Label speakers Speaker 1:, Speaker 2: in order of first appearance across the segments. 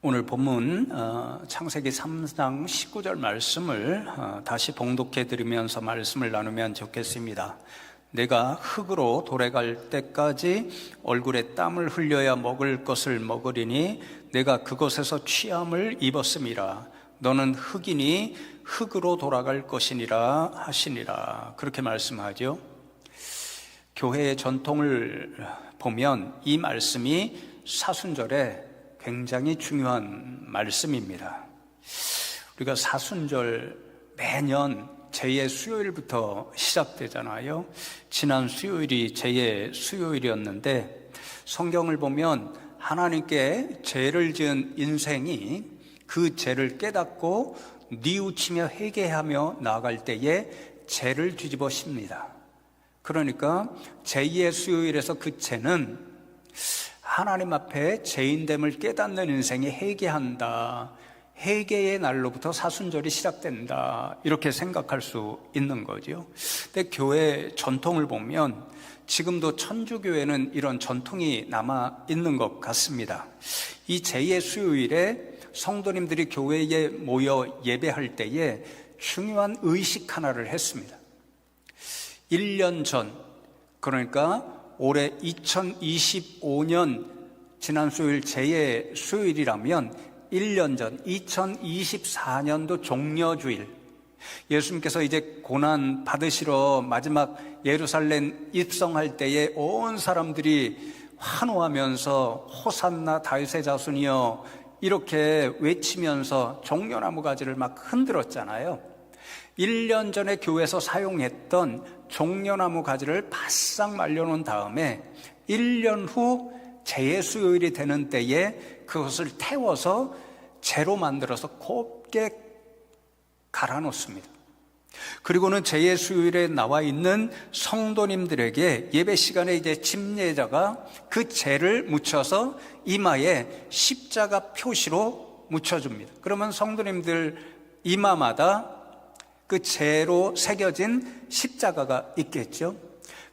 Speaker 1: 오늘 본문 창세기 3장 19절 말씀을 다시 봉독해 드리면서 말씀을 나누면 좋겠습니다. 내가 흙으로 돌아갈 때까지 얼굴에 땀을 흘려야 먹을 것을 먹으리니 내가 그곳에서 취함을 입었음이라. 너는 흙이니 흙으로 돌아갈 것이니라 하시니라. 그렇게 말씀하죠. 교회의 전통을 보면 이 말씀이 사순절에 굉장히 중요한 말씀입니다. 우리가 사순절 매년 제2의 수요일부터 시작되잖아요. 지난 수요일이 제2의 수요일이었는데 성경을 보면 하나님께 죄를 지은 인생이 그 죄를 깨닫고 뉘우치며 회개하며 나아갈 때에 죄를 뒤집어 씁니다. 그러니까 제2의 수요일에서 그 죄는 하나님 앞에 죄인됨을 깨닫는 인생이 회개한다, 회개의 날로부터 사순절이 시작된다, 이렇게 생각할 수 있는 거죠. 근데 교회 전통을 보면 지금도 천주교회는 이런 전통이 남아 있는 것 같습니다. 이 제2의 수요일에 성도님들이 교회에 모여 예배할 때에 중요한 의식 하나를 했습니다. 1년 전, 그러니까 올해 2025년 지난 수요일 제2의 수요일이라면 1년 전 2024년도 종려주일, 예수님께서 이제 고난 받으시러 마지막 예루살렘 입성할 때에 온 사람들이 환호하면서 호산나 다윗의 자손이여 이렇게 외치면서 종려나무 가지를 막 흔들었잖아요. 1년 전에 교회에서 사용했던 종려나무 가지를 바싹 말려놓은 다음에 1년 후 제2수요일이 되는 때에 그것을 태워서 재로 만들어서 곱게 갈아놓습니다. 그리고는 제2수요일에 나와 있는 성도님들에게 예배 시간에 이제 침례자가 그 재를 묻혀서 이마에 십자가 표시로 묻혀줍니다. 그러면 성도님들 이마마다 그 재로 새겨진 십자가가 있겠죠.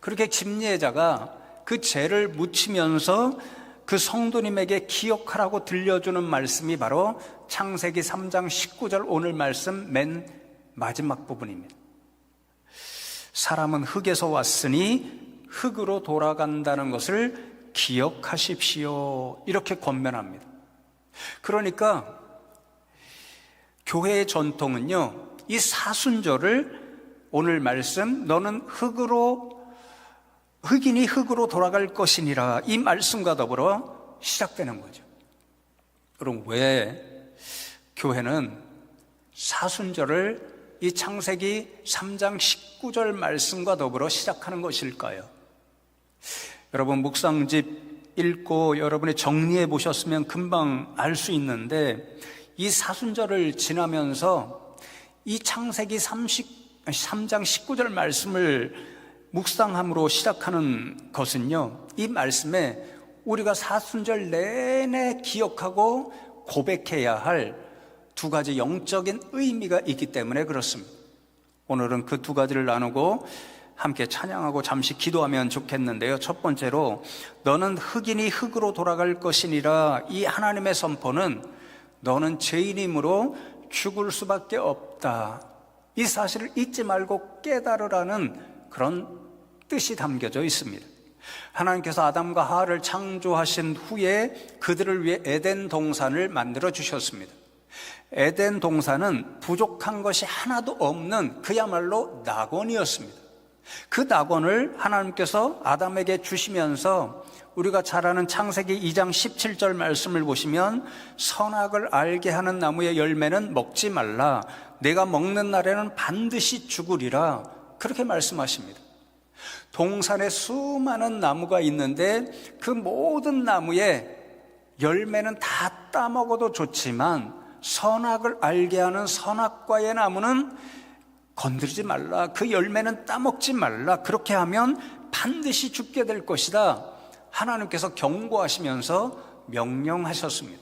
Speaker 1: 그렇게 침례자가 그 재를 묻히면서 그 성도님에게 기억하라고 들려주는 말씀이 바로 창세기 3장 19절 오늘 말씀 맨 마지막 부분입니다. 사람은 흙에서 왔으니 흙으로 돌아간다는 것을 기억하십시오, 이렇게 권면합니다. 그러니까 교회의 전통은요, 이 사순절을 오늘 말씀 너는 흙이니 흙으로 돌아갈 것이니라, 이 말씀과 더불어 시작되는 거죠. 그럼 왜 교회는 사순절을 이 창세기 3장 19절 말씀과 더불어 시작하는 것일까요? 여러분 묵상집 읽고 여러분이 정리해 보셨으면 금방 알 수 있는데, 이 사순절을 지나면서 이 창세기 3장 19절 말씀을 묵상함으로 시작하는 것은요, 이 말씀에 우리가 사순절 내내 기억하고 고백해야 할 두 가지 영적인 의미가 있기 때문에 그렇습니다. 오늘은 그 두 가지를 나누고 함께 찬양하고 잠시 기도하면 좋겠는데요. 첫 번째로 너는 흙이니 흙으로 돌아갈 것이니라, 이 하나님의 선포는 너는 죄인이므로 죽을 수밖에 없다, 이 사실을 잊지 말고 깨달으라는 그런 뜻이 담겨져 있습니다. 하나님께서 아담과 하와를 창조하신 후에 그들을 위해 에덴 동산을 만들어 주셨습니다. 에덴 동산은 부족한 것이 하나도 없는 그야말로 낙원이었습니다. 그 낙원을 하나님께서 아담에게 주시면서 우리가 잘 아는 창세기 2장 17절 말씀을 보시면 선악을 알게 하는 나무의 열매는 먹지 말라, 내가 먹는 날에는 반드시 죽으리라, 그렇게 말씀하십니다. 동산에 수많은 나무가 있는데 그 모든 나무의 열매는 다 따먹어도 좋지만 선악을 알게 하는 선악과의 나무는 건드리지 말라, 그 열매는 따먹지 말라, 그렇게 하면 반드시 죽게 될 것이다, 하나님께서 경고하시면서 명령하셨습니다.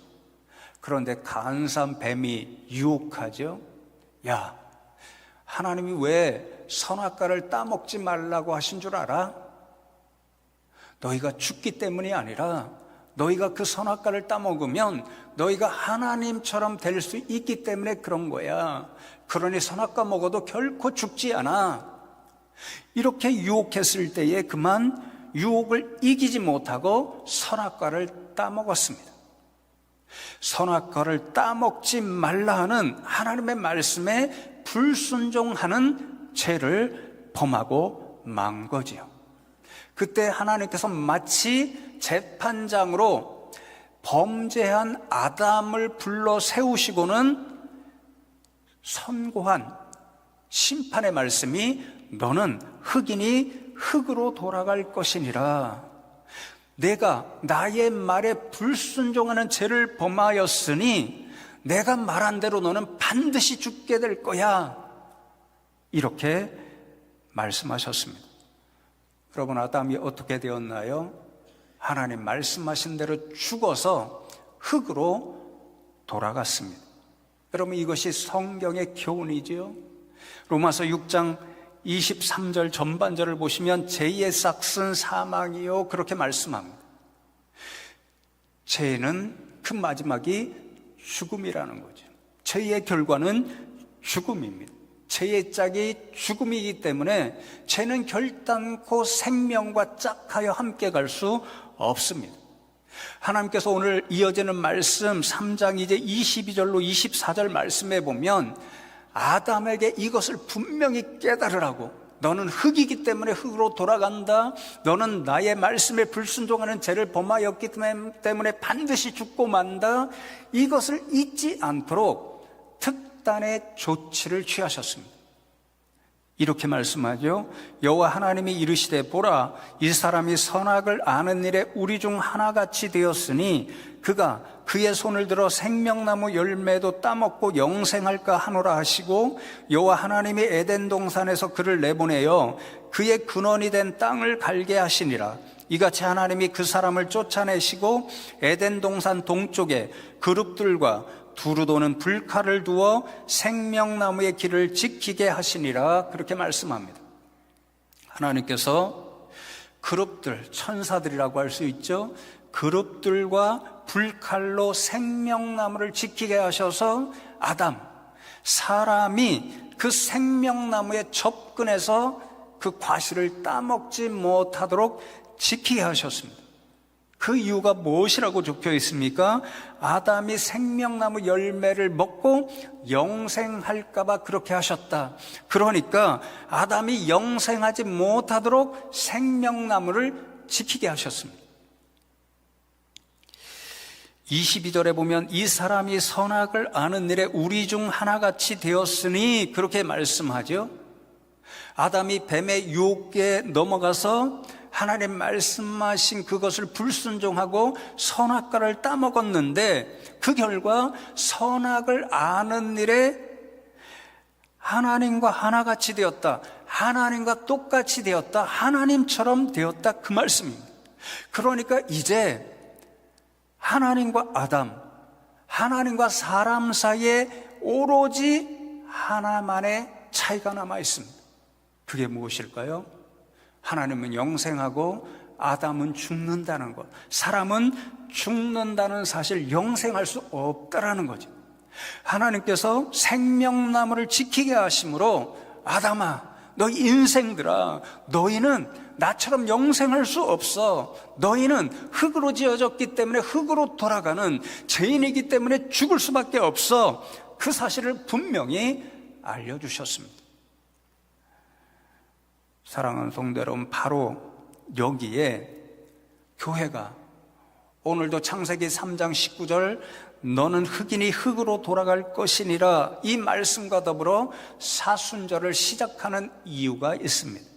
Speaker 1: 그런데 간사한 뱀이 유혹하죠. 야, 하나님이 왜 선악과를 따먹지 말라고 하신 줄 알아? 너희가 죽기 때문이 아니라 너희가 그 선악과를 따먹으면 너희가 하나님처럼 될 수 있기 때문에 그런 거야. 그러니 선악과 먹어도 결코 죽지 않아. 이렇게 유혹했을 때에 그만 유혹을 이기지 못하고 선악과를 따먹었습니다. 선악과를 따먹지 말라 하는 하나님의 말씀에 불순종하는 죄를 범하고 만 거지요. 그때 하나님께서 마치 재판장으로 범죄한 아담을 불러 세우시고는 선고한 심판의 말씀이 너는 흑인이 흑으로 돌아갈 것이니라. 내가 나의 말에 불순종하는 죄를 범하였으니 내가 말한 대로 너는 반드시 죽게 될 거야. 이렇게 말씀하셨습니다. 여러분, 아담이 어떻게 되었나요? 하나님 말씀하신 대로 죽어서 흑으로 돌아갔습니다. 여러분, 이것이 성경의 교훈이지요. 로마서 6장 23절 전반절을 보시면 죄의 싹은 사망이요, 그렇게 말씀합니다. 죄는 그 마지막이 죽음이라는 거죠. 죄의 결과는 죽음입니다. 죄의 짝이 죽음이기 때문에 죄는 결단코 생명과 짝하여 함께 갈 수 없습니다. 하나님께서 오늘 이어지는 말씀 3장 이제 22절로 24절 말씀에 보면 아담에게 이것을 분명히 깨달으라고, 너는 흑이기 때문에 흑으로 돌아간다. 너는 나의 말씀에 불순종하는 죄를 범하였기 때문에 반드시 죽고 만다. 이것을 잊지 않도록 특단의 조치를 취하셨습니다. 이렇게 말씀하죠. 여호와 하나님이 이르시되 보라, 이 사람이 선악을 아는 일에 우리 중 하나같이 되었으니 그가 그의 손을 들어 생명나무 열매도 따먹고 영생할까 하노라 하시고, 여호와 하나님이 에덴 동산에서 그를 내보내어 그의 근원이 된 땅을 갈게 하시니라. 이같이 하나님이 그 사람을 쫓아내시고 에덴 동산 동쪽에 그룹들과 두루 도는 불칼을 두어 생명나무의 길을 지키게 하시니라. 그렇게 말씀합니다. 하나님께서 그룹들, 천사들이라고 할 수 있죠. 그룹들과 불칼로 생명나무를 지키게 하셔서 아담, 사람이 그 생명나무에 접근해서 그 과실을 따먹지 못하도록 지키게 하셨습니다. 그 이유가 무엇이라고 적혀 있습니까? 아담이 생명나무 열매를 먹고 영생할까봐 그렇게 하셨다. 그러니까 아담이 영생하지 못하도록 생명나무를 지키게 하셨습니다. 22절에 보면 이 사람이 선악을 아는 일에 우리 중 하나같이 되었으니 그렇게 말씀하죠. 아담이 뱀의 유혹에 넘어가서 하나님 말씀하신 그것을 불순종하고 선악과를 따먹었는데 그 결과 선악을 아는 일에 하나님과 하나같이 되었다. 하나님과 똑같이 되었다. 하나님처럼 되었다. 그 말씀입니다. 그러니까 이제 하나님과 아담, 하나님과 사람 사이에 오로지 하나만의 차이가 남아 있습니다. 그게 무엇일까요? 하나님은 영생하고 아담은 죽는다는 것, 사람은 죽는다는 사실, 영생할 수 없다라는 거죠. 하나님께서 생명나무를 지키게 하심으로 아담아, 너 인생들아, 너희는 나처럼 영생할 수 없어. 너희는 흙으로 지어졌기 때문에 흙으로 돌아가는 죄인이기 때문에 죽을 수밖에 없어. 그 사실을 분명히 알려주셨습니다. 사랑하는 성도 여러분, 바로 여기에 교회가 오늘도 창세기 3장 19절 너는 흑인이 흑으로 돌아갈 것이니라, 이 말씀과 더불어 사순절을 시작하는 이유가 있습니다.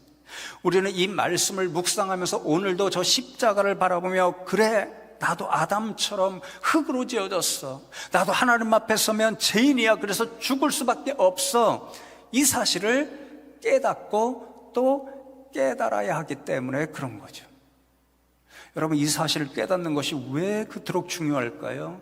Speaker 1: 우리는 이 말씀을 묵상하면서 오늘도 저 십자가를 바라보며, 그래, 나도 아담처럼 흙으로 지어졌어. 나도 하나님 앞에 서면 죄인이야. 그래서 죽을 수밖에 없어. 이 사실을 깨닫고 또 깨달아야 하기 때문에 그런 거죠. 여러분, 이 사실을 깨닫는 것이 왜 그토록 중요할까요?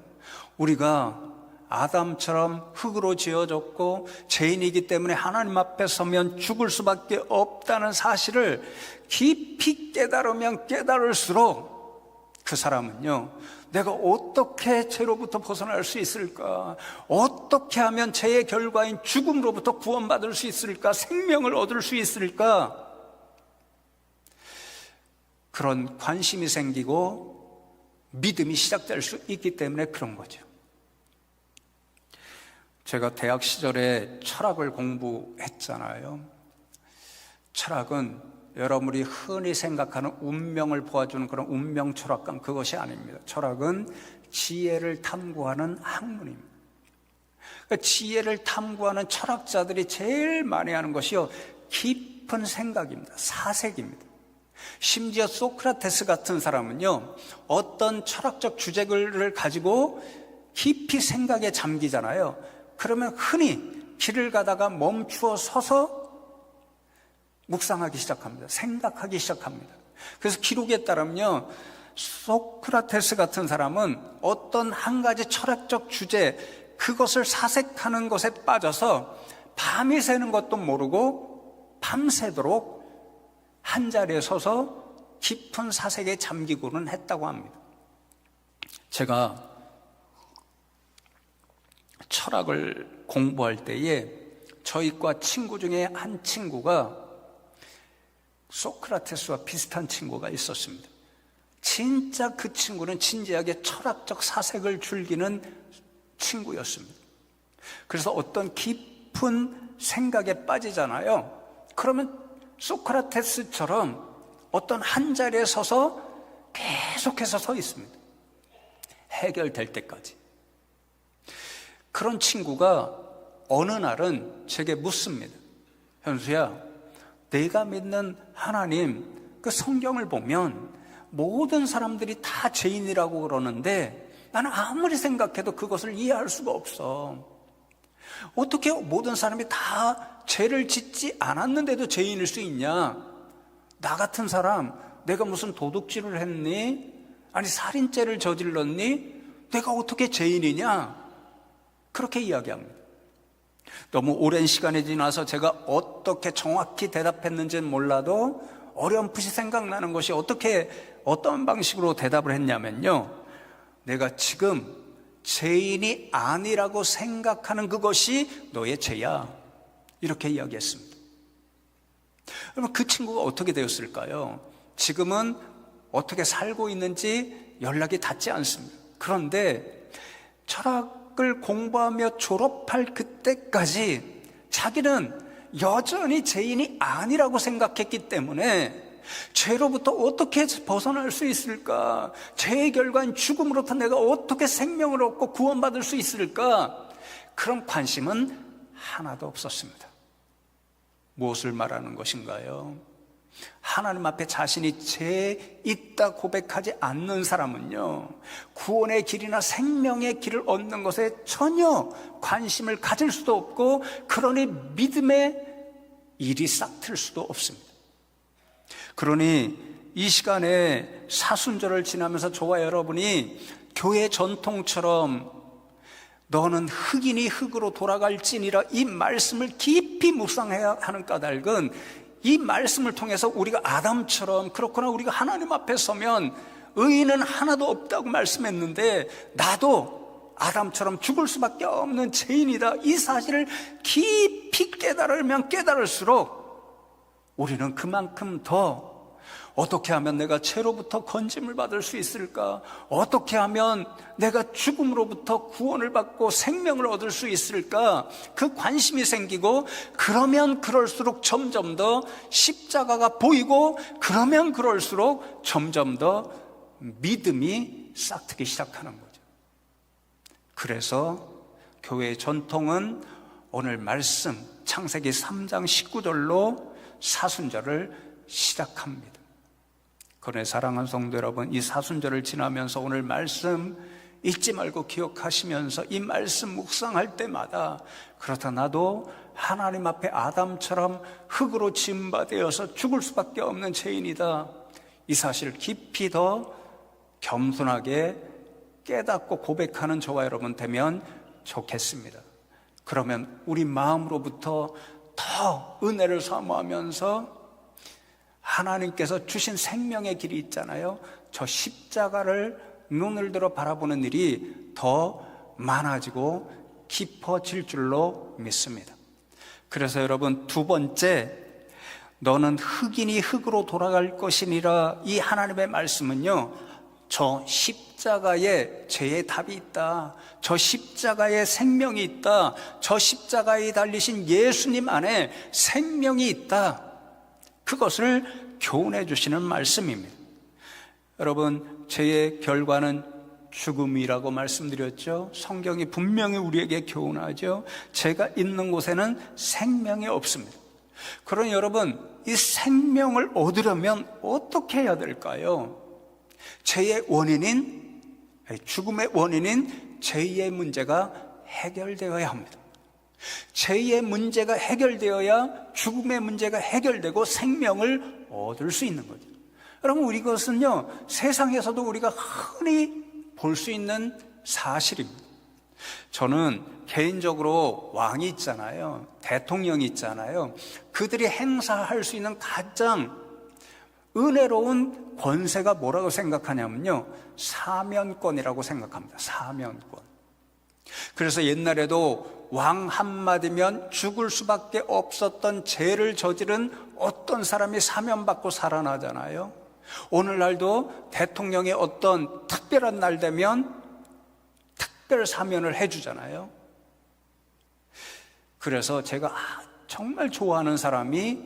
Speaker 1: 우리가 아담처럼 흙으로 지어졌고 죄인이기 때문에 하나님 앞에 서면 죽을 수밖에 없다는 사실을 깊이 깨달으면 깨달을수록 그 사람은요, 내가 어떻게 죄로부터 벗어날 수 있을까? 어떻게 하면 죄의 결과인 죽음으로부터 구원받을 수 있을까? 생명을 얻을 수 있을까? 그런 관심이 생기고 믿음이 시작될 수 있기 때문에 그런 거죠. 제가 대학 시절에 철학을 공부했잖아요. 철학은 여러분이 흔히 생각하는 운명을 보아주는 그런 운명 철학관, 그것이 아닙니다. 철학은 지혜를 탐구하는 학문입니다. 그러니까 지혜를 탐구하는 철학자들이 제일 많이 하는 것이요, 깊은 생각입니다. 사색입니다. 심지어 소크라테스 같은 사람은요, 어떤 철학적 주제를 가지고 깊이 생각에 잠기잖아요. 그러면 흔히 길을 가다가 멈추어 서서 묵상하기 시작합니다. 생각하기 시작합니다. 그래서 기록에 따르면요, 소크라테스 같은 사람은 어떤 한 가지 철학적 주제, 그것을 사색하는 것에 빠져서 밤이 새는 것도 모르고 밤새도록 한 자리에 서서 깊은 사색에 잠기고는 했다고 합니다. 제가 철학을 공부할 때에 저희 과 친구 중에 한 친구가 소크라테스와 비슷한 친구가 있었습니다. 진짜 그 친구는 진지하게 철학적 사색을 즐기는 친구였습니다. 그래서 어떤 깊은 생각에 빠지잖아요. 그러면 소크라테스처럼 어떤 한 자리에 서서 계속해서 서 있습니다. 해결될 때까지. 그런 친구가 어느 날은 제게 묻습니다. 현수야, 내가 믿는 하나님, 그 성경을 보면 모든 사람들이 다 죄인이라고 그러는데 나는 아무리 생각해도 그것을 이해할 수가 없어. 어떻게 모든 사람이 다 죄를 짓지 않았는데도 죄인일 수 있냐? 나 같은 사람, 내가 무슨 도둑질을 했니? 아니 살인죄를 저질렀니? 내가 어떻게 죄인이냐? 그렇게 이야기합니다. 너무 오랜 시간이 지나서 제가 어떻게 정확히 대답했는지는 몰라도 어렴풋이 생각나는 것이 어떤 방식으로 대답을 했냐면요, 내가 지금 죄인이 아니라고 생각하는 그것이 너의 죄야, 이렇게 이야기했습니다. 그러면 그 친구가 어떻게 되었을까요? 지금은 어떻게 살고 있는지 연락이 닿지 않습니다. 그런데 철학을 공부하며 졸업할 그때까지 자기는 여전히 죄인이 아니라고 생각했기 때문에 죄로부터 어떻게 벗어날 수 있을까? 죄의 결과인 죽음으로부터 내가 어떻게 생명을 얻고 구원받을 수 있을까? 그런 관심은 하나도 없었습니다. 무엇을 말하는 것인가요? 하나님 앞에 자신이 죄 있다 고백하지 않는 사람은요, 구원의 길이나 생명의 길을 얻는 것에 전혀 관심을 가질 수도 없고, 그러니 믿음의 일이 싹틀 수도 없습니다. 그러니 이 시간에 사순절을 지나면서 저와 여러분이 교회 전통처럼 너는 흑인이 흑으로 돌아갈지니라, 이 말씀을 깊이 묵상해야 하는 까닭은 이 말씀을 통해서 우리가 아담처럼, 그렇구나, 우리가 하나님 앞에 서면 의인은 하나도 없다고 말씀했는데 나도 아담처럼 죽을 수밖에 없는 죄인이다, 이 사실을 깊이 깨달으면 깨달을수록 우리는 그만큼 더 어떻게 하면 내가 죄로부터 건짐을 받을 수 있을까? 어떻게 하면 내가 죽음으로부터 구원을 받고 생명을 얻을 수 있을까? 그 관심이 생기고, 그러면 그럴수록 점점 더 십자가가 보이고, 그러면 그럴수록 점점 더 믿음이 싹트기 시작하는 거죠. 그래서 교회의 전통은 오늘 말씀 창세기 3장 19절로 사순절을 시작합니다. 그러나 사랑하는 성도 여러분, 이 사순절을 지나면서 오늘 말씀 잊지 말고 기억하시면서 이 말씀 묵상할 때마다, 그렇다 나도 하나님 앞에 아담처럼 흙으로 지은 바 되어서 죽을 수밖에 없는 죄인이다, 이 사실을 깊이 더 겸손하게 깨닫고 고백하는 저와 여러분 되면 좋겠습니다. 그러면 우리 마음으로부터 더 은혜를 사모하면서 하나님께서 주신 생명의 길이 있잖아요, 저 십자가를 눈을 들어 바라보는 일이 더 많아지고 깊어질 줄로 믿습니다. 그래서 여러분, 두 번째, 너는 흙이니 흙으로 돌아갈 것이니라, 이 하나님의 말씀은요, 저 십자가에 죄의 답이 있다, 저 십자가에 생명이 있다, 저 십자가에 달리신 예수님 안에 생명이 있다, 그것을 교훈해 주시는 말씀입니다. 여러분, 죄의 결과는 죽음이라고 말씀드렸죠. 성경이 분명히 우리에게 교훈하죠. 죄가 있는 곳에는 생명이 없습니다. 그러니 여러분, 이 생명을 얻으려면 어떻게 해야 될까요? 죄의 원인인, 죽음의 원인인 죄의 문제가 해결되어야 합니다. 죄의 문제가 해결되어야 죽음의 문제가 해결되고 생명을 얻을 수 있는 거죠. 여러분, 우리 것은요, 세상에서도 우리가 흔히 볼 수 있는 사실입니다. 저는 개인적으로 왕이 있잖아요, 대통령이 있잖아요. 그들이 행사할 수 있는 가장 은혜로운 권세가 뭐라고 생각하냐면요, 사면권이라고 생각합니다. 사면권. 그래서 옛날에도 왕 한마디면 죽을 수밖에 없었던 죄를 저지른 어떤 사람이 사면받고 살아나잖아요. 오늘날도 대통령이 어떤 특별한 날 되면 특별 사면을 해주잖아요. 그래서 제가 정말 좋아하는 사람이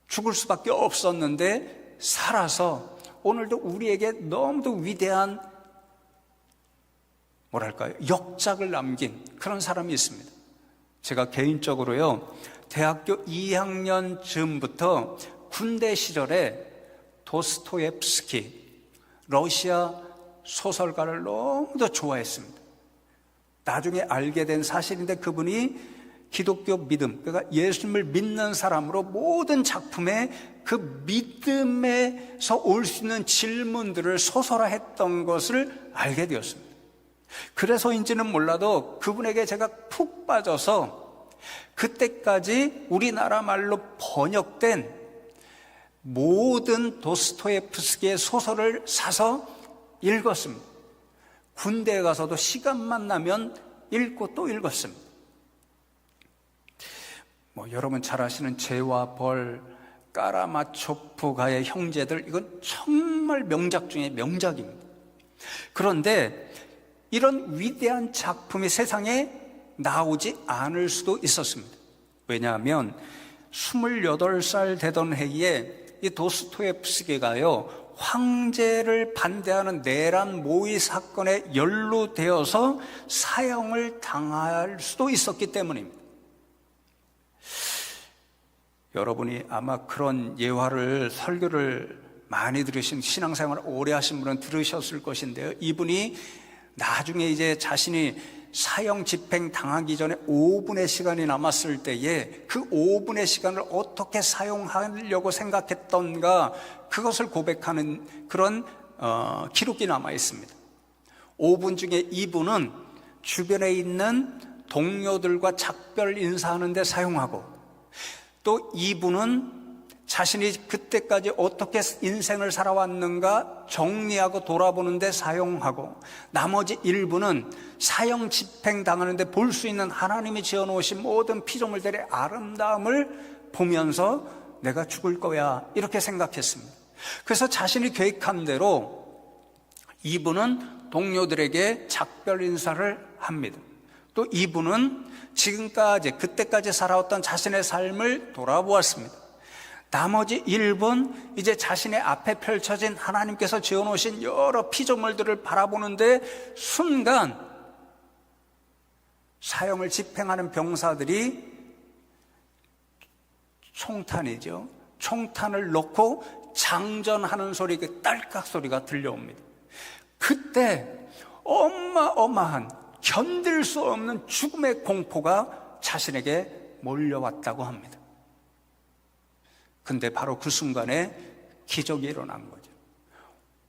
Speaker 1: 죽을 수밖에 없었는데 살아서 오늘도 우리에게 너무도 위대한, 뭐랄까요, 역작을 남긴 그런 사람이 있습니다. 제가 개인적으로요, 대학교 2학년 즈음부터 군대 시절에 도스토옙스키, 러시아 소설가를 너무도 좋아했습니다. 나중에 알게 된 사실인데, 그분이 기독교 믿음, 그러니까 예수님을 믿는 사람으로 모든 작품에 그 믿음에서 올 수 있는 질문들을 소설화했던 것을 알게 되었습니다. 그래서인지는 몰라도 그분에게 제가 푹 빠져서 그때까지 우리나라 말로 번역된 모든 도스토옙스키의 소설을 사서 읽었습니다. 군대에 가서도 시간만 나면 읽고 또 읽었습니다. 여러분 잘 아시는 죄와 벌, 까라마초프가의 형제들, 이건 정말 명작 중에 명작입니다. 그런데 이런 위대한 작품이 세상에 나오지 않을 수도 있었습니다. 왜냐하면 28살 되던 해에 이 도스토옙스키가요, 황제를 반대하는 내란 모의 사건에 연루되어서 사형을 당할 수도 있었기 때문입니다. 여러분이 아마 그런 예화를, 설교를 많이 들으신, 신앙생활을 오래 하신 분은 들으셨을 것인데요, 이분이 나중에 이제 자신이 사형 집행 당하기 전에 5분의 시간이 남았을 때에 그 5분의 시간을 어떻게 사용하려고 생각했던가, 그것을 고백하는 그런 기록이 남아 있습니다. 5분 중에 2분은 주변에 있는 동료들과 작별 인사하는 데 사용하고, 또 2분은 자신이 그때까지 어떻게 인생을 살아왔는가 정리하고 돌아보는 데 사용하고, 나머지 1분은 사형 집행 당하는데 볼 수 있는 하나님이 지어놓으신 모든 피조물들의 아름다움을 보면서 내가 죽을 거야, 이렇게 생각했습니다. 그래서 자신이 계획한 대로 2분은 동료들에게 작별 인사를 합니다. 또 2분은 지금까지, 그때까지 살아왔던 자신의 삶을 돌아보았습니다. 나머지 1분, 이제 자신의 앞에 펼쳐진 하나님께서 지어놓으신 여러 피조물들을 바라보는데, 순간 사형을 집행하는 병사들이 총탄이죠, 총탄을 놓고 장전하는 소리, 그 딸깍 소리가 들려옵니다. 그때 어마어마한, 견딜 수 없는 죽음의 공포가 자신에게 몰려왔다고 합니다. 근데 바로 그 순간에 기적이 일어난 거죠.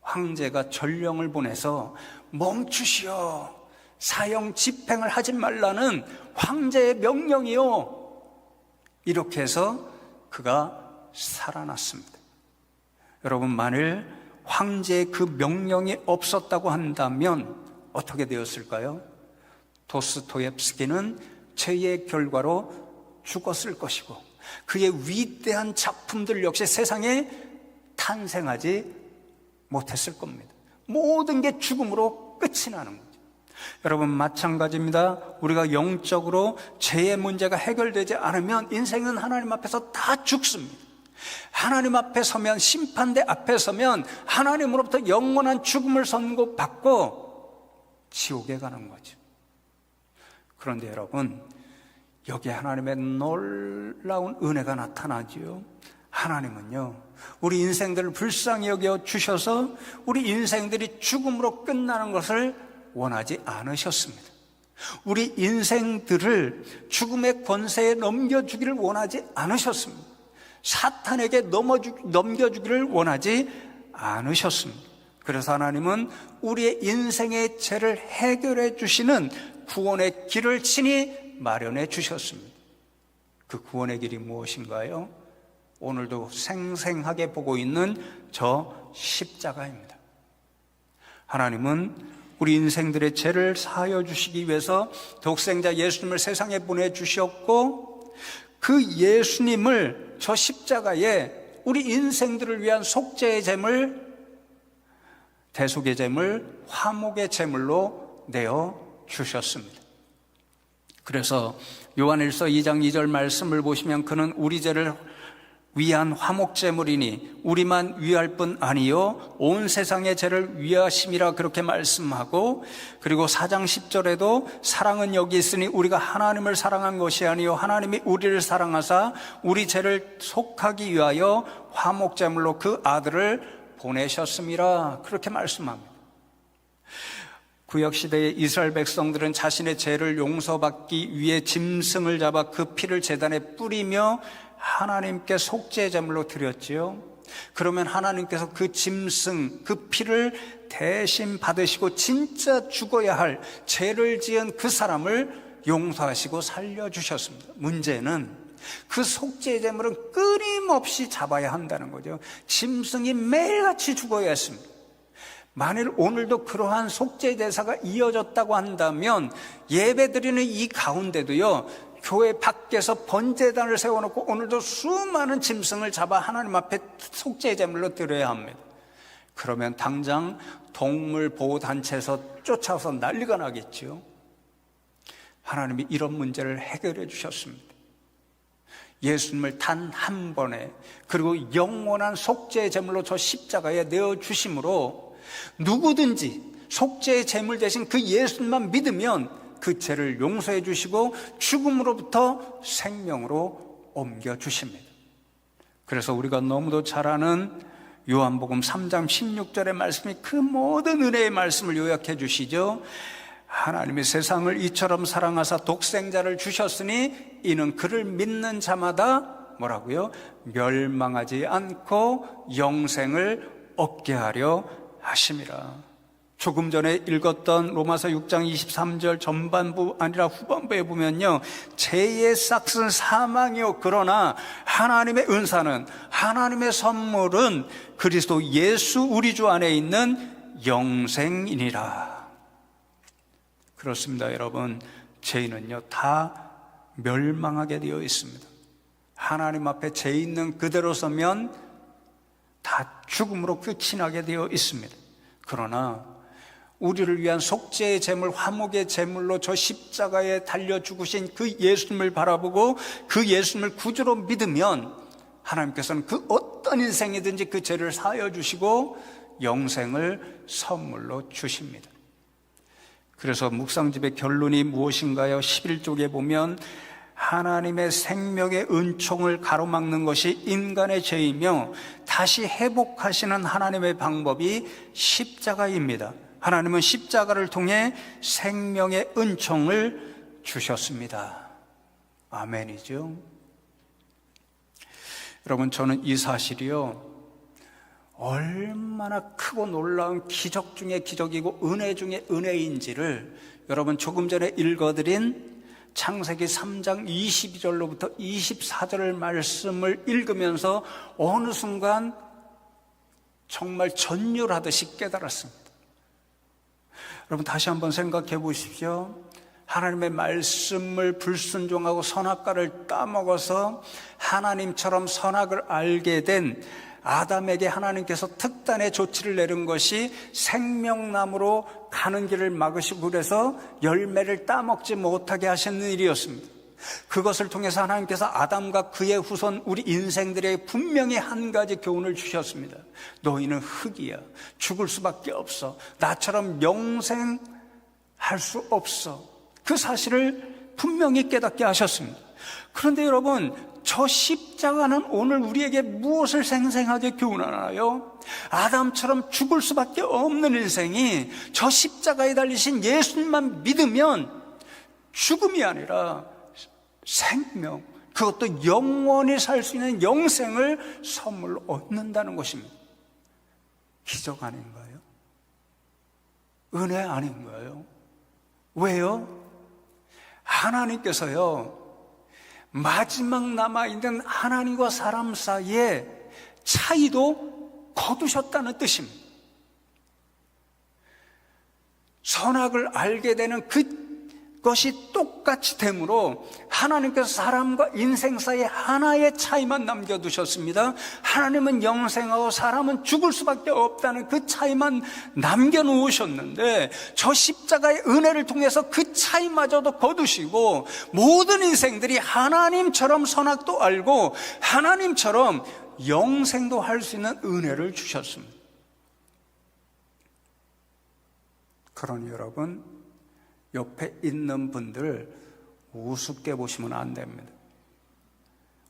Speaker 1: 황제가 전령을 보내서 멈추시오, 사형 집행을 하지 말라는 황제의 명령이요, 이렇게 해서 그가 살아났습니다. 여러분, 만일 황제의 그 명령이 없었다고 한다면 어떻게 되었을까요? 도스토옙스키는 죄의 결과로 죽었을 것이고 그의 위대한 작품들 역시 세상에 탄생하지 못했을 겁니다. 모든 게 죽음으로 끝이 나는 거죠. 여러분, 마찬가지입니다. 우리가 영적으로 죄의 문제가 해결되지 않으면 인생은 하나님 앞에서 다 죽습니다. 하나님 앞에 서면, 심판대 앞에 서면 하나님으로부터 영원한 죽음을 선고받고 지옥에 가는 거죠. 그런데 여러분, 여기에 하나님의 놀라운 은혜가 나타나지요. 하나님은요, 우리 인생들을 불쌍히 여겨 주셔서 우리 인생들이 죽음으로 끝나는 것을 원하지 않으셨습니다. 우리 인생들을 죽음의 권세에 넘겨주기를 원하지 않으셨습니다. 사탄에게 넘겨주기를 원하지 않으셨습니다. 그래서 하나님은 우리의 인생의 죄를 해결해 주시는 구원의 길을 친히 마련해 주셨습니다. 그 구원의 길이 무엇인가요? 오늘도 생생하게 보고 있는 저 십자가입니다. 하나님은 우리 인생들의 죄를 사하여 주시기 위해서 독생자 예수님을 세상에 보내주셨고, 그 예수님을 저 십자가에 우리 인생들을 위한 속죄의 제물, 대속의 제물, 화목의 제물로 내어 주셨습니다. 그래서 요한일서 2장 2절 말씀을 보시면 그는 우리 죄를 위한 화목제물이니 우리만 위할 뿐 아니요 온 세상의 죄를 위하심이라 그렇게 말씀하고, 그리고 4장 10절에도 사랑은 여기 있으니 우리가 하나님을 사랑한 것이 아니요 하나님이 우리를 사랑하사 우리 죄를 속하기 위하여 화목제물로 그 아들을 보내셨음이라 그렇게 말씀합니다. 구약시대의 이스라엘 백성들은 자신의 죄를 용서받기 위해 짐승을 잡아 그 피를 제단에 뿌리며 하나님께 속죄 제물로 드렸지요. 그러면 하나님께서 그 짐승, 그 피를 대신 받으시고 진짜 죽어야 할 죄를 지은 그 사람을 용서하시고 살려주셨습니다. 문제는 그 속죄 제물은 끊임없이 잡아야 한다는 거죠. 짐승이 매일같이 죽어야 했습니다. 만일 오늘도 그러한 속죄 제사가 이어졌다고 한다면 예배드리는 이 가운데도요, 교회 밖에서 번제단을 세워놓고 오늘도 수많은 짐승을 잡아 하나님 앞에 속죄 제물로 드려야 합니다. 그러면 당장 동물보호단체에서 쫓아와서 난리가 나겠죠. 하나님이 이런 문제를 해결해 주셨습니다. 예수님을 단 한 번에, 그리고 영원한 속죄 제물로 저 십자가에 내어주심으로 누구든지 속죄의 제물 대신 그 예수님만 믿으면 그 죄를 용서해 주시고 죽음으로부터 생명으로 옮겨 주십니다. 그래서 우리가 너무도 잘 아는 요한복음 3장 16절의 말씀이 그 모든 은혜의 말씀을 요약해 주시죠. 하나님이 세상을 이처럼 사랑하사 독생자를 주셨으니 이는 그를 믿는 자마다 뭐라고요? 멸망하지 않고 영생을 얻게 하려 하심이라. 조금 전에 읽었던 로마서 6장 23절 전반부 아니라 후반부에 보면요, 죄의 싹은 사망이요 그러나 하나님의 은사는, 하나님의 선물은 그리스도 예수 우리 주 안에 있는 영생이니라. 그렇습니다. 여러분, 죄인은요 다 멸망하게 되어 있습니다. 하나님 앞에 죄 있는 그대로 서면 다 죽음으로 끝이 나게 되어 있습니다. 그러나 우리를 위한 속죄의 제물, 화목의 제물로 저 십자가에 달려 죽으신 그 예수님을 바라보고 그 예수님을 구주로 믿으면 하나님께서는 그 어떤 인생이든지 그 죄를 사하여 주시고 영생을 선물로 주십니다. 그래서 묵상집의 결론이 무엇인가요? 11쪽에 보면 하나님의 생명의 은총을 가로막는 것이 인간의 죄이며 다시 회복하시는 하나님의 방법이 십자가입니다. 하나님은 십자가를 통해 생명의 은총을 주셨습니다. 아멘이죠. 여러분, 저는 이 사실이요 얼마나 크고 놀라운 기적 중에 기적이고 은혜 중에 은혜인지를 여러분 조금 전에 읽어드린 창세기 3장 22절로부터 24절 말씀을 읽으면서 어느 순간 정말 전율하듯이 깨달았습니다. 여러분, 다시 한번 생각해 보십시오. 하나님의 말씀을 불순종하고 선악과를 따먹어서 하나님처럼 선악을 알게 된 아담에게 하나님께서 특단의 조치를 내린 것이 생명나무로 가는 길을 막으시고, 그래서 열매를 따먹지 못하게 하시는 일이었습니다. 그것을 통해서 하나님께서 아담과 그의 후손 우리 인생들에게 분명히 한 가지 교훈을 주셨습니다. 너희는 흙이야. 죽을 수밖에 없어. 나처럼 영생할 수 없어. 그 사실을 분명히 깨닫게 하셨습니다. 그런데 여러분, 저 십자가는 오늘 우리에게 무엇을 생생하게 교훈하나요? 아담처럼 죽을 수밖에 없는 인생이 저 십자가에 달리신 예수님만 믿으면 죽음이 아니라 생명, 그것도 영원히 살 수 있는 영생을 선물로 얻는다는 것입니다. 기적 아닌가요? 은혜 아닌가요? 왜요? 하나님께서요, 마지막 남아있는 하나님과 사람 사이에 차이도 거두셨다는 뜻입니다. 선악을 알게 되는 그것이 똑같이 되므로 하나님께서 사람과 인생 사이에 하나의 차이만 남겨두셨습니다. 하나님은 영생하고 사람은 죽을 수밖에 없다는 그 차이만 남겨놓으셨는데, 저 십자가의 은혜를 통해서 그 차이마저도 거두시고 모든 인생들이 하나님처럼 선악도 알고 하나님처럼 영생도 할 수 있는 은혜를 주셨습니다. 그러니 여러분, 옆에 있는 분들 우습게 보시면 안 됩니다.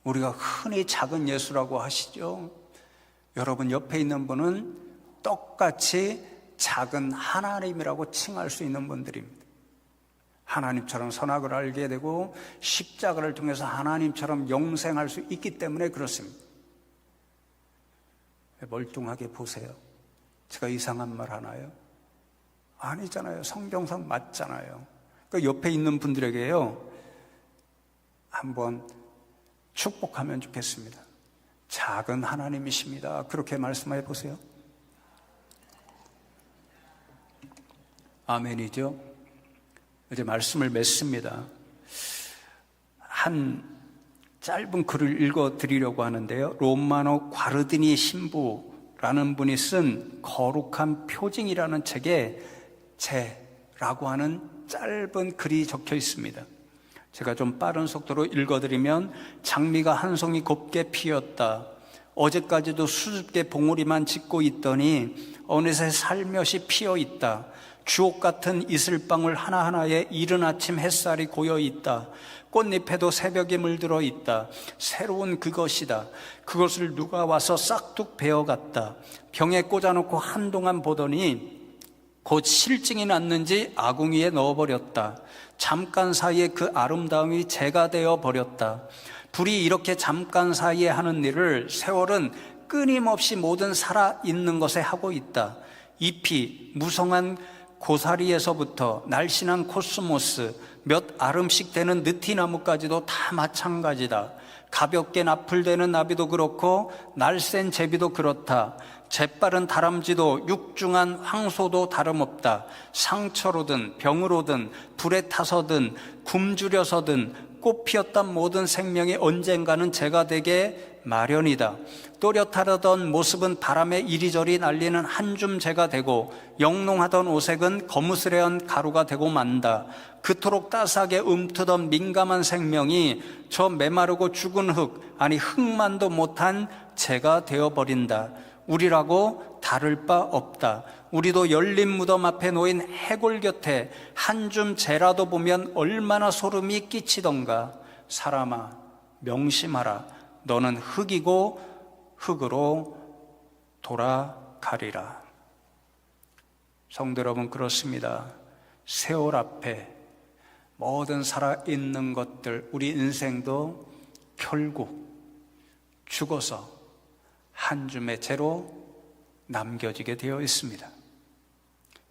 Speaker 1: 우리가 흔히 작은 예수라고 하시죠. 여러분, 옆에 있는 분은 똑같이 작은 하나님이라고 칭할 수 있는 분들입니다. 하나님처럼 선악을 알게 되고 십자가를 통해서 하나님처럼 영생할 수 있기 때문에 그렇습니다. 멀뚱하게 보세요. 제가 이상한 말 하나요? 아니잖아요. 성경상 맞잖아요. 그러니까 옆에 있는 분들에게요, 한번 축복하면 좋겠습니다. 작은 하나님이십니다. 그렇게 말씀해 보세요. 아멘이죠. 이제 말씀을 맺습니다. 한 짧은 글을 읽어드리려고 하는데요, 로마노 과르디니 신부라는 분이 쓴 거룩한 표징이라는 책에 제라고 하는 짧은 글이 적혀 있습니다. 제가 좀 빠른 속도로 읽어드리면, 장미가 한 송이 곱게 피었다. 어제까지도 수줍게 봉우리만 짓고 있더니 어느새 살며시 피어 있다. 주옥 같은 이슬방울 하나하나에 이른 아침 햇살이 고여 있다. 꽃잎에도 새벽이 물들어 있다. 새로운 그것이다. 그것을 누가 와서 싹둑 베어갔다. 병에 꽂아놓고 한동안 보더니 곧 실증이 났는지 아궁이에 넣어버렸다. 잠깐 사이에 그 아름다움이 재가 되어버렸다. 불이 이렇게 잠깐 사이에 하는 일을 세월은 끊임없이 모든 살아있는 것에 하고 있다. 잎이 무성한 고사리에서부터 날씬한 코스모스, 몇 아름씩 되는 느티나무까지도 다 마찬가지다. 가볍게 나풀대는 나비도 그렇고 날쌘 제비도 그렇다. 재빠른 다람쥐도 육중한 황소도 다름없다. 상처로든 병으로든 불에 타서든 굶주려서든 꽃 피었던 모든 생명이 언젠가는 재가 되게 마련이다. 또렷하던 모습은 바람에 이리저리 날리는 한 줌 재가 되고, 영롱하던 오색은 거무스레한 가루가 되고 만다. 그토록 따스하게 움트던 민감한 생명이 저 메마르고 죽은 흙, 아니 흙만도 못한 재가 되어버린다. 우리라고 다를 바 없다. 우리도 열린 무덤 앞에 놓인 해골 곁에 한 줌 재라도 보면 얼마나 소름이 끼치던가. 사람아, 명심하라. 너는 흙이고 흙으로 돌아가리라. 성도 여러분, 그렇습니다. 세월 앞에 모든 살아있는 것들, 우리 인생도 결국 죽어서 한 줌의 재로 남겨지게 되어 있습니다.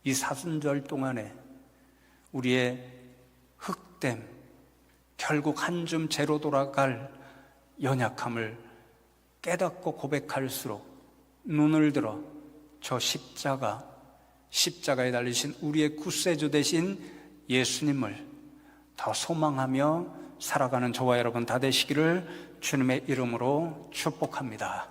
Speaker 1: 이 사순절 동안에 우리의 흙됨, 결국 한 줌 재로 돌아갈 연약함을 깨닫고 고백할수록 눈을 들어 저 십자가에 달리신 우리의 구세주 되신 예수님을 더 소망하며 살아가는 저와 여러분 다 되시기를 주님의 이름으로 축복합니다.